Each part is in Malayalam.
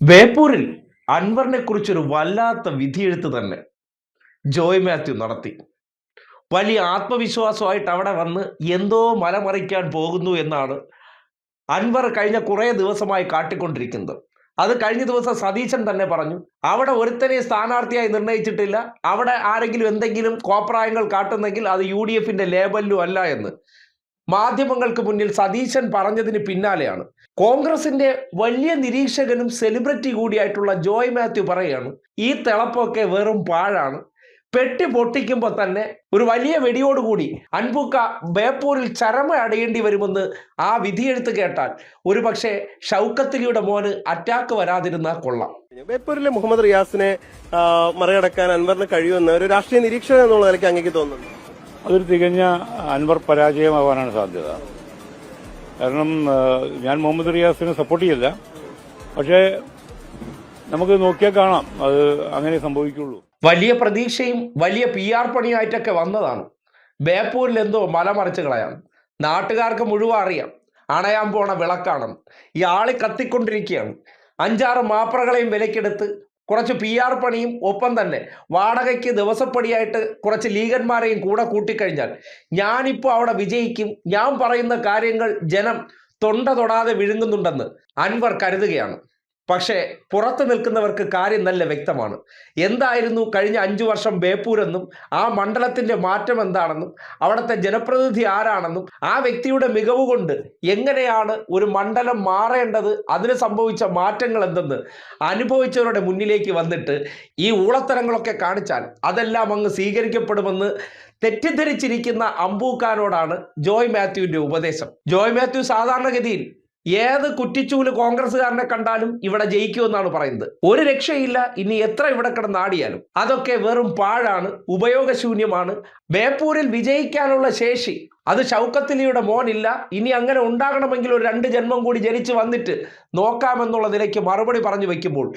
ബേപ്പൂരിൽ അൻവറിനെ കുറിച്ചൊരു വല്ലാത്ത വിധിയെഴുത്ത് തന്നെ ജോയ് മാത്യു നടത്തി. വലിയ ആത്മവിശ്വാസമായിട്ട് അവിടെ വന്ന് എന്തോ മലമറിക്കാൻ പോകുന്നു എന്നാണ് അൻവർ കഴിഞ്ഞ കുറേ ദിവസമായി കാട്ടിക്കൊണ്ടിരിക്കുന്നത്. അത് കഴിഞ്ഞ ദിവസം സതീശൻ തന്നെ പറഞ്ഞു, അവിടെ ഒരുത്തനെ സ്ഥാനാർത്ഥിയായി നിർണയിച്ചിട്ടില്ല, അവിടെ ആരെങ്കിലും എന്തെങ്കിലും കോപ്രായങ്ങൾ കാട്ടുന്നെങ്കിൽ അത് UDF ലേബലിലും അല്ല എന്ന് മാധ്യമങ്ങൾക്ക് മുന്നിൽ സതീശൻ പറഞ്ഞതിന് പിന്നാലെയാണ് കോൺഗ്രസിന്റെ വലിയ നിരീക്ഷകനും സെലിബ്രിറ്റി കൂടിയായിട്ടുള്ള ജോയ് മാത്യു പറയുകയാണ്, ഈ തിളപ്പൊക്കെ വെറും പാഴാണ്. പെട്ടി പൊട്ടിക്കുമ്പോൾ തന്നെ ഒരു വലിയ വെടിയോടുകൂടി അൻപുക്ക ബേപ്പൂരിൽ ചരമ അടയേണ്ടി വരുമെന്ന് ആ വിധിയെഴുത്ത് കേട്ടാൽ ഒരു പക്ഷേ ഷൗക്കത്തലിയുടെ മോന് അറ്റാക്ക് വരാതിരുന്ന കൊള്ളാം. ബേപ്പൂരിലെ മുഹമ്മദ് റിയാസിനെ മറികടക്കാൻ അൻവറിന് കഴിയുമെന്ന് ഒരു രാഷ്ട്രീയ നിരീക്ഷകൻ എന്നുള്ള നിലയ്ക്ക് അങ്ങേക്ക് തോന്നുന്നു. അതൊരു തികഞ്ഞ അൻവർ പരാജയമാവാനാണ് സാധ്യത. കാരണം ഞാൻ മുഹമ്മദ് റിയാസിനെ സപ്പോർട്ട് ചെയ്യില്ല, പക്ഷേ നമുക്ക് നോക്കിയാൽ കാണാം അത് അങ്ങനെ സംഭവിക്കുള്ളൂ. വലിയ പ്രതീക്ഷയും വലിയ PR പണിയായിട്ടൊക്കെ വന്നതാണ്. ബേപ്പൂരിൽ എന്തോ മലമറിച്ച് കളയാം. നാട്ടുകാർക്ക് മുഴുവൻ അറിയാം അണയാൻ പോണ വിളക്കാണെന്ന്. ഈ ആളി കത്തിക്കൊണ്ടിരിക്കുകയാണ്. 5-6 മാപ്രകളെയും വിലക്കെടുത്ത് കുറച്ച് PR പണിയും ഒപ്പം തന്നെ വാടകയ്ക്ക് ദിവസപ്പടിയായിട്ട് കുറച്ച് ലീഗന്മാരെയും കൂടെ കൂട്ടിക്കഴിഞ്ഞാൽ ഞാനിപ്പോൾ അവിടെ വിജയിക്കും, ഞാൻ പറയുന്ന കാര്യങ്ങൾ ജനം തൊണ്ട തൊടാതെ വിഴുങ്ങുന്നുണ്ടെന്ന് അൻവർ കരുതുകയാണ്. പക്ഷേ പുറത്തു നിൽക്കുന്നവർക്ക് കാര്യം നല്ല വ്യക്തമാണ്. എന്തായിരുന്നു കഴിഞ്ഞ 5 വർഷം ബേപ്പൂരെന്നും ആ മണ്ഡലത്തിന്റെ മാറ്റം എന്താണെന്നും അവിടുത്തെ ജനപ്രതിനിധി ആരാണെന്നും ആ വ്യക്തിയുടെ മികവ് കൊണ്ട് എങ്ങനെയാണ് ഒരു മണ്ഡലം മാറേണ്ടത്, അതിന് സംഭവിച്ച മാറ്റങ്ങൾ എന്തെന്ന് അനുഭവിച്ചവരുടെ മുന്നിലേക്ക് വന്നിട്ട് ഈ ഊളത്തരങ്ങളൊക്കെ കാണിച്ചാൽ അതെല്ലാം അങ്ങ് സ്വീകരിക്കപ്പെടുമെന്ന് തെറ്റിദ്ധരിച്ചിരിക്കുന്ന അമ്പൂക്കാനോടാണ് ജോയ് മാത്യുവിന്റെ ഉപദേശം. ജോയ് മാത്യു സാധാരണഗതിയിൽ ഏത് കുറ്റിച്ചൂല് കോൺഗ്രസ്സുകാരനെ കണ്ടാലും ഇവിടെ ജയിക്കുമെന്നാണ് പറയുന്നത്. ഒരു രക്ഷയില്ല, ഇനി എത്ര ഇവിടെ കിടന്നാടിയാലും അതൊക്കെ വെറും പാഴാണ്, ഉപയോഗശൂന്യമാണ്. ബേപ്പൂരിൽ വിജയിക്കാനുള്ള ശേഷി അത് ഷൗക്കത്തലിയുടെ മോനില്ല, ഇനി അങ്ങനെ ഉണ്ടാകണമെങ്കിൽ ഒരു 2 ജന്മം കൂടി ജനിച്ചു വന്നിട്ട് നോക്കാമെന്നുള്ള നിലയ്ക്ക് മറുപടി പറഞ്ഞു വയ്ക്കുമ്പോൾ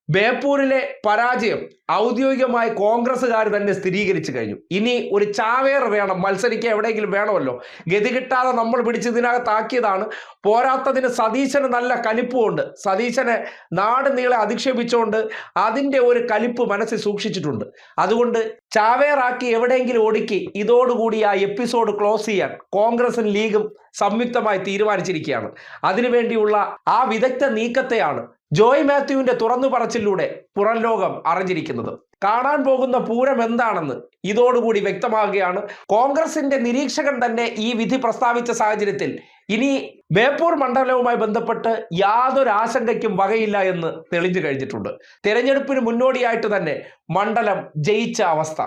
ബേപ്പൂരിലെ പരാജയം ഔദ്യോഗികമായി കോൺഗ്രസ്സുകാർ തന്നെ സ്ഥിരീകരിച്ചു കഴിഞ്ഞു. ഇനി ഒരു ചാവേർ വേണം, മത്സരിക്കാൻ എവിടെയെങ്കിലും വേണമല്ലോ. ഗതി കിട്ടാതെ നമ്മൾ പിടിച്ചതിനകത്താക്കിയതാണ്. പോരാത്തതിന് സതീശന് നല്ല കലിപ്പുമുണ്ട്. സതീശനെ നാട് നീളെ അധിക്ഷേപിച്ചുകൊണ്ട് അതിൻ്റെ ഒരു കലിപ്പ് മനസ്സിൽ സൂക്ഷിച്ചിട്ടുണ്ട്. അതുകൊണ്ട് ചാവേറാക്കി എവിടെയെങ്കിലും ഒടുക്കി ഇതോടുകൂടി ആ എപ്പിസോഡ് ക്ലോസ് ചെയ്യാൻ കോൺഗ്രസും ലീഗും സംയുക്തമായി തീരുമാനിച്ചിരിക്കുകയാണ്. അതിനുവേണ്ടിയുള്ള ആ വിദഗ്ധ നീക്കത്തെയാണ് ജോയ് മാത്യുവിന്റെ തുറന്നു പറച്ചിലൂടെ പുറം ലോകം അറിഞ്ഞിരിക്കുന്നത്. കാണാൻ പോകുന്ന പൂരം എന്താണെന്ന് ഇതോടുകൂടി വ്യക്തമാകുകയാണ്. കോൺഗ്രസിന്റെ നിരീക്ഷകൻ തന്നെ ഈ വിധി പ്രസ്താവിച്ച സാഹചര്യത്തിൽ ഇനി ബേപ്പൂർ മണ്ഡലവുമായി ബന്ധപ്പെട്ട് യാതൊരു ആശങ്കയ്ക്കും വകയില്ല എന്ന് തെളിഞ്ഞു കഴിഞ്ഞിട്ടുണ്ട്. തെരഞ്ഞെടുപ്പിന് മുന്നോടിയായിട്ട് തന്നെ മണ്ഡലം ജയിച്ച അവസ്ഥ.